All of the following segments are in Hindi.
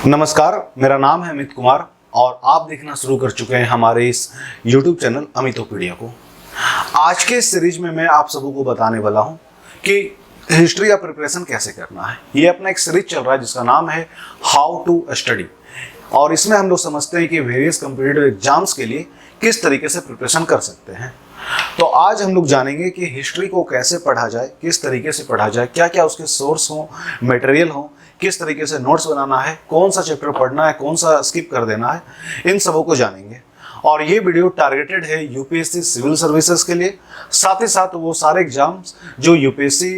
नमस्कार, मेरा नाम है अमित कुमार और आप देखना शुरू कर चुके हैं हमारे इस YouTube चैनल अमितोपीडिया को। आज के सीरीज में मैं आप सबों को बताने वाला हूं कि हिस्ट्री का प्रिपरेशन कैसे करना है। ये अपना एक सीरीज चल रहा है जिसका नाम है हाउ टू स्टडी, और इसमें हम लोग समझते हैं कि वेरियस कॉम्पिटिटिव एग्जाम्स के लिए किस तरीके से प्रिपरेशन कर सकते हैं। तो आज हम लोग जानेंगे कि हिस्ट्री को कैसे पढ़ा जाए, किस तरीके से पढ़ा जाए, क्या क्या उसके सोर्स हों, मटेरियल हों, किस तरीके से नोट्स बनाना है, कौन सा चैप्टर पढ़ना है, कौन सा स्किप कर देना है, इन सबों को जानेंगे। और ये वीडियो टारगेटेड है यूपीएससी सिविल सर्विसेज के लिए, साथ ही साथ वो सारे एग्जाम्स जो यूपीएससी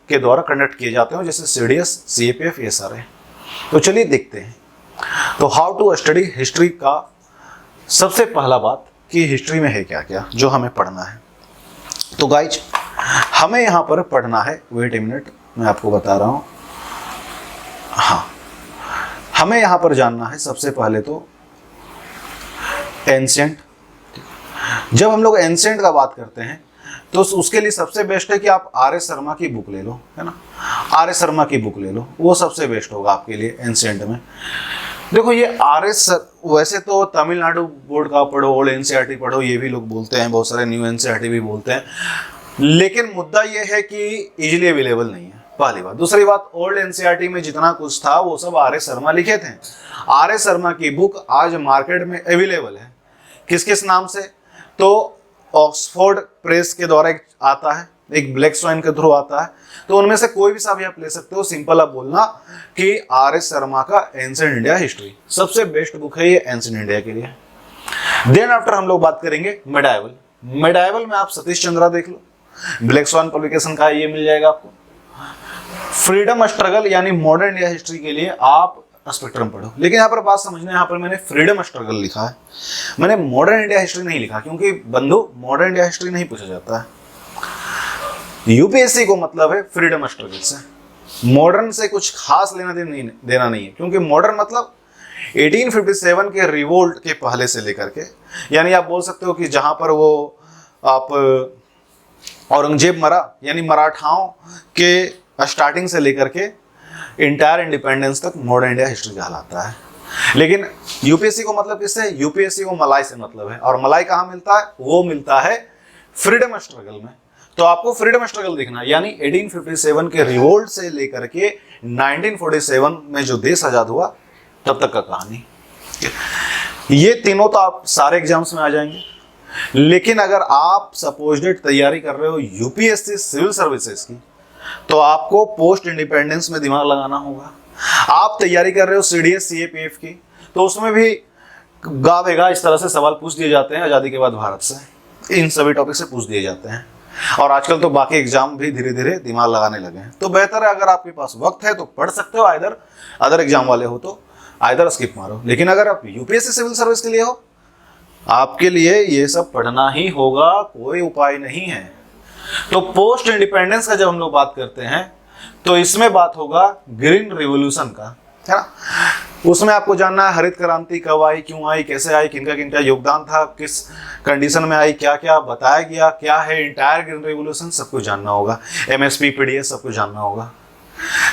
के द्वारा कंडक्ट किए जाते हैं, जैसे सीडीएस, सीएपीएफ, ये सारे। तो चलिए देखते हैं। तो हाउ टू स्टडी हिस्ट्री का सबसे पहला बात कि हिस्ट्री में है क्या क्या जो हमें पढ़ना है। तो गाइज, हमें यहाँ पर पढ़ना है, वेट ए मिनट मैं आपको बता रहा हूँ। हाँ, हमें यहाँ पर जानना है सबसे पहले तो एंशिएंट। जब हम लोग एंशिएंट का बात करते हैं तो उसके लिए सबसे बेस्ट है कि आप आर एस शर्मा की बुक ले लो, है ना। आर एस शर्मा की बुक ले लो, वो सबसे बेस्ट होगा आपके लिए एंशिएंट में। देखो, ये आर एस, वैसे तो तमिलनाडु बोर्ड का पढ़ो, ओल्ड एनसीईआरटी पढ़ो, ये भी लोग बोलते हैं, बहुत सारे न्यू एनसीईआरटी भी बोलते हैं, लेकिन मुद्दा ये है कि इजीली अवेलेबल नहीं है, पहली बात। दूसरी बात, ओल्ड एनसीईआरटी में जितना कुछ था वो सब आर एस शर्मा लिखे थे। आर एस शर्मा की बुक आज मार्केट में अवेलेबल है, किस किस नाम से? तो ऑक्सफोर्ड प्रेस के द्वारा एक आता है, एक ब्लैक स्वाइन के थ्रू आता है, तो उनमें से कोई भी सा भी आप ले सकते हो। सिंपल आप बोलना कि आर एस शर्मा का एंशिएंट इंडिया हिस्ट्री सबसे बेस्ट बुक है ये एंशिएंट इंडिया के लिए। देन आफ्टर हम लोग बात करेंगे मेडाइवल। मेडाइवल में आप सतीश चंद्रा देख लो, ब्लैक स्वाइन पब्लिकेशन का ये मिल जाएगा आपको। फ्रीडम स्ट्रगल यानी मॉडर्न इंडिया हिस्ट्री के लिए आप स्पेक्ट्रम पढ़ो, लेकिन यहाँ पर बात समझना, यहाँ पर मैंने फ्रीडम स्ट्रगल लिखा है, मैंने मॉडर्न इंडिया हिस्ट्री नहीं लिखा, क्योंकि बंधु मॉडर्न इंडिया हिस्ट्री नहीं पूछा जाता है। यूपीएससी को मतलब है फ्रीडम स्ट्रगल से, मॉडर्न से कुछ खास लेना देना नहीं है, क्योंकि मॉडर्न मतलब 1857 के रिवोल्ट के पहले से लेकर के, यानी आप बोल सकते हो कि जहां पर वो आप औरंगजेब मरा, यानी मराठाओं के स्टार्टिंग से लेकर के इंटायर इंडिपेंडेंस तक मॉडर्न इंडिया हिस्ट्री कहलाता है। लेकिन यूपीएससी को मतलब किससे? यूपीएससी को मलाई से मतलब है, और मलाई कहाँ मिलता है? वो मिलता है फ्रीडम स्ट्रगल में। तो आपको फ्रीडम स्ट्रगल देखना है, यानी 1857 के रिवोल्ट से लेकर के 1947 में जो देश आजाद हुआ तब तक का कहानी। ये तीनों तो आप सारे एग्जाम्स में आ जाएंगे, लेकिन अगर आप सपोज्ड तैयारी कर रहे हो यूपीएससी सिविल सर्विसेज की, तो आपको पोस्ट इंडिपेंडेंस में दिमाग लगाना होगा। आप तैयारी कर रहे हो सीडीएस, सीएपीएफ की, तो उसमें भी गा बेगा इस तरह से सवाल पूछ दिए जाते हैं आज़ादी के बाद भारत से, इन सभी टॉपिक से पूछ दिए जाते हैं। और आजकल तो बाकी एग्जाम भी धीरे धीरे दिमाग लगाने लगे हैं। तो बेहतर है, अगर आपके पास वक्त है तो पढ़ सकते हो, आइदर अदर एग्जाम वाले हो तो आइदर स्किप मारो, लेकिन अगर आप यूपीएससी सिविल सर्विस के लिए हो, आपके लिए ये सब पढ़ना ही होगा, कोई उपाय नहीं है। तो पोस्ट इंडिपेंडेंस का जब हम लोग बात करते हैं तो इसमें बात होगा ग्रीन रिवॉल्यूशन का, है ना। उसमें आपको जानना है हरित क्रांति कब आई, क्यों आई, कैसे आई, किनका किनका योगदान था, किस कंडीशन में आई, क्या क्या बताया गया, क्या है इंटायर ग्रीन रिवॉल्यूशन, सब कुछ जानना होगा। एमएसपी, पीडीएस, सब कुछ जानना होगा।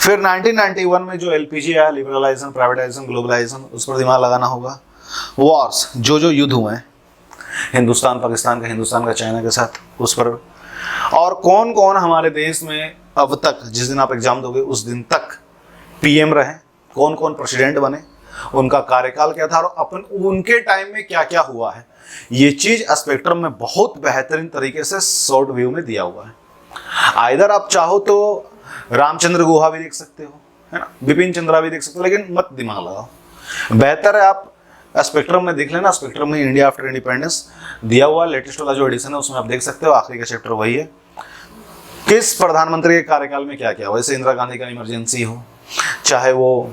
फिर 1991 में जो एलपीजी आया, लिबरलाइजेशन, प्राइवेटाइजेशन, ग्लोबलाइजेशन, उस पर दिमाग लगाना होगा। वॉर्स, जो युद्ध हुए हैं हिंदुस्तान पाकिस्तान का, हिंदुस्तान का चाइना के साथ, उस पर। और कौन कौन हमारे देश में अब तक, जिस दिन आप एग्जाम दोगे उस दिन तक पीएम रहे, कौन कौन प्रेसिडेंट बने, उनका कार्यकाल क्या था, और अपन उनके टाइम में क्या क्या हुआ है, ये चीज स्पेक्ट्रम में बहुत बेहतरीन तरीके से शॉर्ट व्यू में दिया हुआ है। आइदर आप चाहो तो रामचंद्र गुहा भी देख सकते हो, है ना, बिपिन चंद्रा भी देख सकते हो, लेकिन मत दिमाग लगाओ। बेहतर है आप स्पेक्ट्रम में देख लेना। स्पेक्ट्रम में इंडिया आफ्टर इंडिपेंडेंस दिया हुआ लेटेस्ट वाला जो एडिशन है, उसमें आप देख सकते हो, आखिरी का चैप्टर वही है, किस प्रधानमंत्री के कार्यकाल में क्या क्या हुआ। जैसे इंदिरा गांधी का इमरजेंसी हो, चाहे वो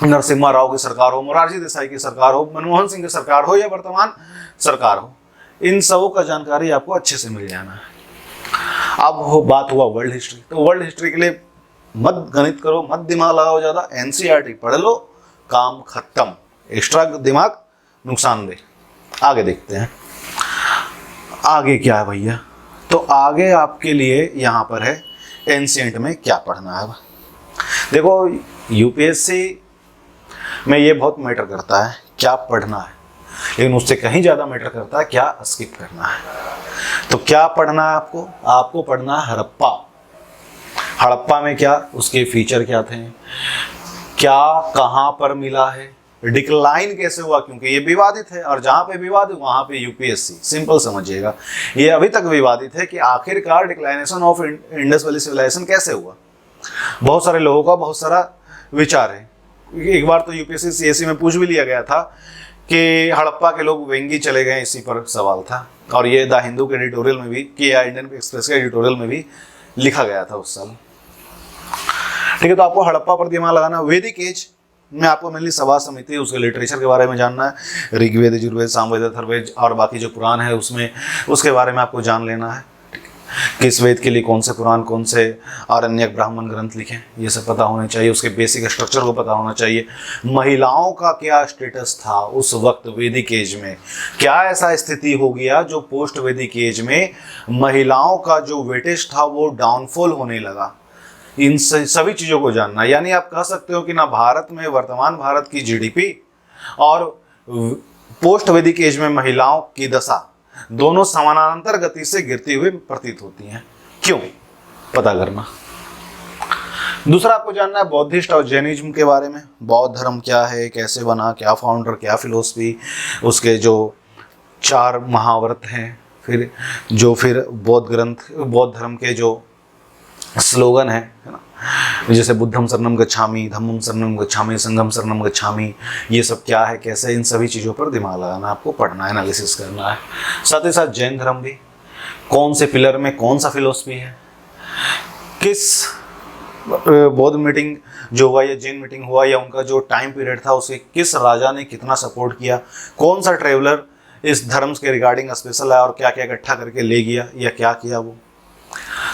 नरसिम्हा राव की सरकार हो, मोरारजी देसाई की सरकार हो, मनमोहन सिंह की सरकार हो, या वर्तमान सरकार हो, इन सबों का जानकारी आपको अच्छे से मिल जाना है। अब हो बात हुआ वर्ल्ड हिस्ट्री, तो वर्ल्ड हिस्ट्री के लिए मत गणित करो, मत दिमाग लगाओ ज़्यादा, एनसीईआरटी पढ़ लो, काम खत्म। एक्स्ट्रा दिमाग नुकसानदेह। आगे देखते हैं आगे क्या है भैया। तो आगे आपके लिए यहाँ पर है एंशिएंट में क्या पढ़ना है। देखो, यूपीएससी में ये बहुत मैटर करता है क्या पढ़ना है, लेकिन उससे कहीं ज़्यादा मैटर करता है क्या स्किप करना है। तो क्या पढ़ना है आपको? आपको पढ़ना है हड़प्पा। हड़प्पा में क्या उसके फीचर क्या थे, क्या कहाँ पर मिला है, डिक्लाइन कैसे हुआ, क्योंकि ये विवादित है और जहाँ पे विवाद है वहाँ पे यूपीएससी, सिंपल समझिएगा, ये अभी तक विवादित है कि आखिरकार declination of Indus valley civilisation कैसे हुआ। बहुत सारे लोगों का बहुत सारा विचार है। एक बार तो यूपीएससी सीएससी में पूछ भी लिया गया था कि हड़प्पा के लोग वेंगी चले गए, इसी पर सवाल था, और ये द हिंदू के एडिटोरियल में भी कि या इंडियन एक्सप्रेस के एडिटोरियल में भी लिखा गया था उस साल। ठीक है, तो आपको हड़प्पा पर दिमाग लगाना। वैदिक एज में आपको मेनली सभा समिति, उसके लिटरेचर के बारे में जानना है, ऋग्वेद, यजुर्वेद, सामवेद, अथर्ववेद और बाकी जो पुराण है उसमें उसके बारे में आपको जान लेना है। किस वेद के लिए कौन से पुराण, कौन से आरण्यक, ब्राह्मण ग्रंथ लिखे, ये सब पता होना चाहिए। उसके बेसिक स्ट्रक्चर को पता होना चाहिए। महिलाओं का क्या स्टेटस था उस वक्त वैदिक एज में, क्या ऐसा स्थिति हो गया जो पोस्ट वैदिक एज में महिलाओं का जो वेटेज था वो डाउनफॉल होने लगा, इन सभी चीज़ों को जानना। यानी आप कह सकते हो कि ना भारत में, वर्तमान भारत की जीडीपी और पोस्ट वैदिक एज में महिलाओं की दशा दोनों समानांतर गति से गिरती हुई प्रतीत होती हैं। क्यों? पता करना। दूसरा आपको जानना है बौद्धिस्ट और जैनिज्म के बारे में। बौद्ध धर्म क्या है, कैसे बना, क्या फाउंडर, क्या फिलोसफी, उसके जो 4 महाव्रत हैं, फिर बौद्ध ग्रंथ, बौद्ध धर्म के जो स्लोगन है ना, जैसे बुद्धम शरणम गच्छामि, धम्मम शरणम गच्छामि, संघम शरणम गच्छामि, ये सब क्या है, कैसे, इन सभी चीज़ों पर दिमाग लगाना, आपको पढ़ना है, एनालिसिस करना है। साथ ही साथ जैन धर्म भी, कौन से पिलर में कौन सा फिलोसफी है, किस बौद्ध मीटिंग जो हुआ या जैन मीटिंग हुआ या उनका जो टाइम पीरियड था उसे किस राजा ने कितना सपोर्ट किया, कौन सा ट्रेवलर इस धर्म के रिगार्डिंग स्पेशल है और क्या क्या इकट्ठा करके ले गया या क्या किया, वो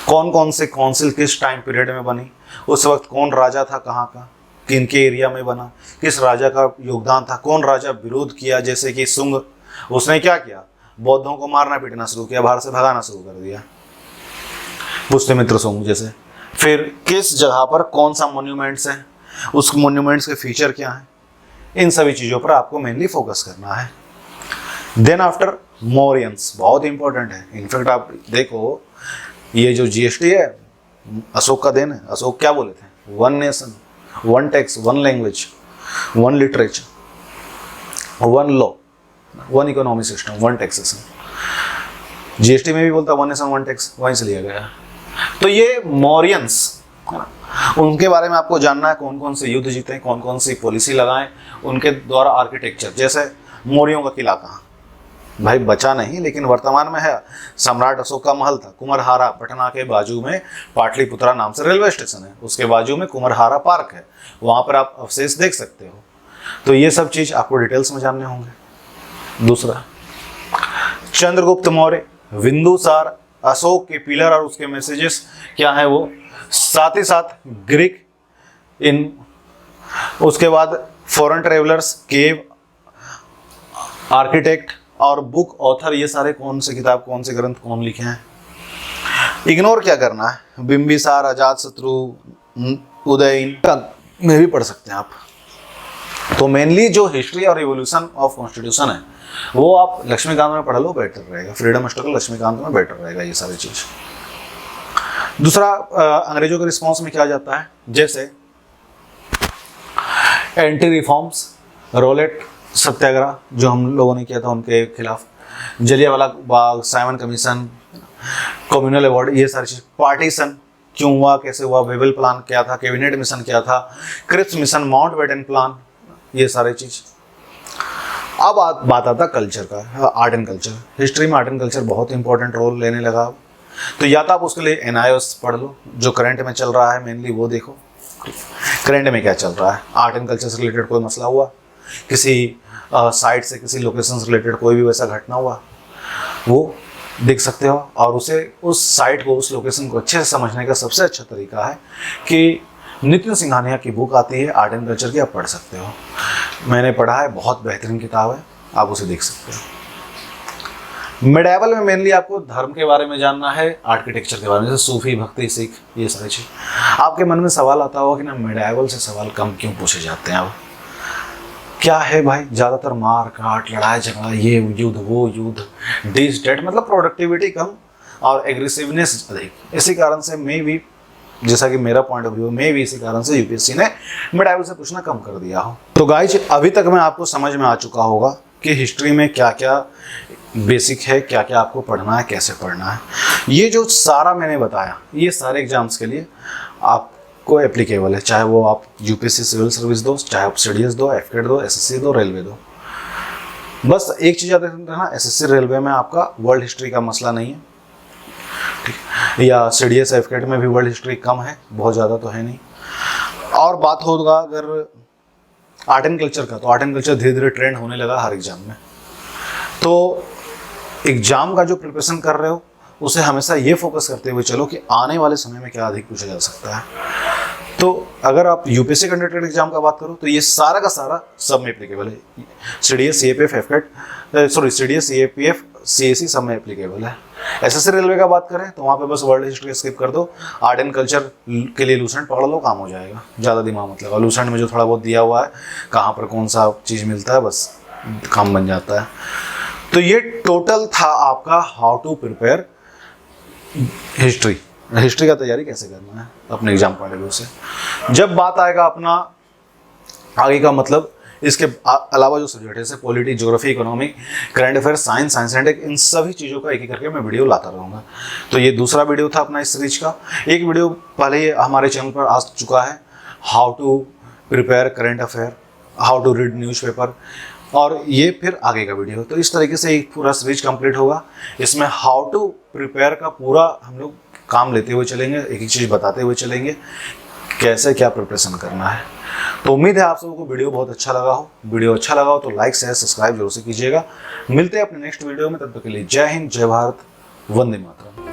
कौन कौन से काउंसिल किस टाइम पीरियड में बनी, उस वक्त कौन राजा था, कहाँ का, किन के एरिया में बना, किस राजा का योगदान था, कौन राजा विरोध किया, जैसे कि सुंग, उसने क्या किया, बौद्धों को मारना पीटना शुरू किया, बाहर से भगाना शुरू कर दिया, पुष्यमित्र सुंग जैसे। फिर किस जगह पर कौन सा मोन्यूमेंट्स है, उस मोन्यूमेंट्स के फीचर क्या हैं, इन सभी चीज़ों पर आपको मेनली फोकस करना है। देन आफ्टर मौर्यंस, बहुत इंपॉर्टेंट है। इनफैक्ट आप देखो ये जो जीएसटी है अशोक का देन है। अशोक क्या बोले थे, 1 nation, 1 tax, 1 language, 1 literature, 1 law, 1 economic system, 1 taxation. GST में भी बोलता 1 नेशन 1 टैक्स, वहीं से लिया गया। तो ये मौर्यंस है ना, उनके बारे में आपको जानना है, कौन कौन से युद्ध जीते, कौन कौन सी पॉलिसी लगाएं, उनके द्वारा आर्किटेक्चर, जैसे मौर्यों का किला कहाँ, भाई बचा नहीं लेकिन वर्तमान में है, सम्राट अशोक का महल था कुम्हरहारा, पटना के बाजू में पाटलिपुत्रा नाम से रेलवे स्टेशन है, उसके बाजू में कुम्हरहारा पार्क है, वहाँ पर आप अवशेष देख सकते हो। तो ये सब चीज़ आपको डिटेल्स में जानने होंगे। दूसरा, चंद्रगुप्त मौर्य, बिंदुसार, अशोक के पिलर और उसके मैसेजेस क्या है वो, साथ ही साथ ग्रीक, उसके बाद फॉरेन ट्रेवलर्स, केव, आर्किटेक्ट और बुक ऑथर, ये सारे कौन से किताब, कौन से ग्रंथ कौन लिखे हैं। इग्नोर क्या करना है, बिंबिसार, अजातशत्रु, उदयन में भी पढ़ सकते हैं आप। तो मेनली जो हिस्ट्री और इवोल्यूशन ऑफ कॉन्स्टिट्यूशन है वो आप लक्ष्मीकांत में पढ़ लो, बेटर रहेगा। फ्रीडम स्ट्रगल लक्ष्मीकांत में बेटर रहेगा ये सारी चीज़। दूसरा, अंग्रेजों के रिस्पॉन्स में क्या जाता है, जैसे एंटी रिफॉर्म्स, रोलेट सत्याग्रह जो हम लोगों ने किया था उनके खिलाफ, Jallianwala Bagh, Simon commission, communal award, ये सारी चीज़। पार्टीशन क्यों हुआ, कैसे हुआ, वेबल प्लान क्या था, कैबिनेट मिशन क्या था, क्रिप्स मिशन, माउंटबेटन प्लान, ये सारी चीज़। अब बात आता कल्चर का, आर्ट एंड कल्चर। हिस्ट्री में आर्ट एंड कल्चर बहुत इंपॉर्टेंट रोल लेने लगा। तो या तो आप उसके लिए NIOS पढ़ लो, जो करंट में चल रहा है मेनली वो देखो, करंट में क्या चल रहा है, आर्ट एंड कल्चर से रिलेटेड कोई मसला हुआ, किसी साइट से, किसी लोकेशन से रिलेटेड कोई भी वैसा घटना हुआ, वो देख सकते हो। और उसे, उस साइट को, उस लोकेशन को अच्छे से समझने का सबसे अच्छा तरीका है कि नितिन सिंघानिया की बुक आती है आर्ट एंड कल्चर की, आप पढ़ सकते हो। मैंने पढ़ा है, बहुत बेहतरीन किताब है, आप उसे देख सकते हो। मिडाइवल में मेनली आपको धर्म के बारे में जानना है, आर्किटेक्चर के बारे में, जैसे सूफी, भक्ति, सिख, ये सारी चीज़। आपके मन में सवाल आता होगा कि ना मिडाइवल से सवाल कम क्यों पूछे जाते हैं। अब क्या है भाई, ज़्यादातर मार काट, लड़ाई झगड़ा, ये युद्ध वो युद्ध, दिस डेट, मतलब प्रोडक्टिविटी कम और एग्रेसिवनेस अधिक। इसी कारण से मे भी, जैसा कि मेरा पॉइंट ऑफ व्यू, मे भी इसी कारण से यूपीएससी ने मिड लेवल से पूछना कम कर दिया हो। तो गाइज अभी तक मैं आपको समझ में आ चुका होगा कि हिस्ट्री में क्या क्या बेसिक है, क्या क्या आपको पढ़ना है, कैसे पढ़ना है। ये जो सारा मैंने बताया ये सारे एग्जाम्स के लिए आपको एप्लीकेबल है, चाहे वो आप यूपीएससी सिविल सर्विस दो, चाहे आप सीडीएस दो, एफकेट दो, एसएससी दो, रेलवे दो। बस एक चीज़ याद रखना, एसएससी रेलवे में आपका वर्ल्ड हिस्ट्री का मसला नहीं है, या सीडीएस एफकेट में भी वर्ल्ड हिस्ट्री कम है, बहुत ज़्यादा तो है नहीं। और बात होगा अगर आर्ट एंड कल्चर का, तो आर्ट एंड कल्चर धीरे धीरे ट्रेंड होने लगा हर एग्जाम में। तो एग्जाम का जो प्रिपरेशन कर रहे हो उसे हमेशा ये फोकस करते हुए चलो कि आने वाले समय में क्या अधिक पूछा जा सकता है। तो अगर आप यूपीएससी कंडक्टेड एग्जाम का बात करो तो ये सारा का सारा सब में एप्लीकेबल है। CDS, CAPF, AFCAT, sorry CDS, CAPF, CSC सब में एप्लीकेबल है। एसएससी रेलवे का बात करें तो वहाँ पे बस वर्ल्ड हिस्ट्री स्किप कर दो, आर्ट एंड कल्चर के लिए लूसेंट पढ़ लो, काम हो जाएगा, ज़्यादा दिमाग मत लगाओ। लूसेंट में जो थोड़ा बहुत दिया हुआ है, कहाँ पर कौन सा चीज़ मिलता है, बस काम बन जाता है। तो ये टोटल था आपका हाउ टू प्रिपेयर हिस्ट्री का तैयारी कैसे करना है अपने एग्जाम पॉइंट ऑफ व्यू से। जब बात आएगा अपना आगे का, मतलब इसके अलावा जो सब्जेक्ट है जैसे polity, geography, economy, current affair, science and tech, इन सभी चीज़ों का एक एक करके मैं वीडियो लाता रहूँगा। तो ये दूसरा वीडियो था अपना इस सीरीज का। एक वीडियो पहले ही हमारे चैनल पर आ चुका है, how to prepare current affair, how to read newspaper, और ये फिर आगे का वीडियो। तो इस तरीके से एक पूरा सीरीज कंप्लीट होगा। इसमें हाउ टू प्रिपेयर का पूरा हम लोग काम लेते हुए चलेंगे, एक एक चीज़ बताते हुए चलेंगे कैसे क्या प्रिपरेशन करना है। तो उम्मीद है आप सबको वीडियो बहुत अच्छा लगा हो। वीडियो अच्छा लगा हो तो लाइक शेयर सब्सक्राइब जरूर से कीजिएगा। मिलते हैं अपने नेक्स्ट वीडियो में, तब तक के लिए जय हिंद, जय भारत, वंदे मातरम।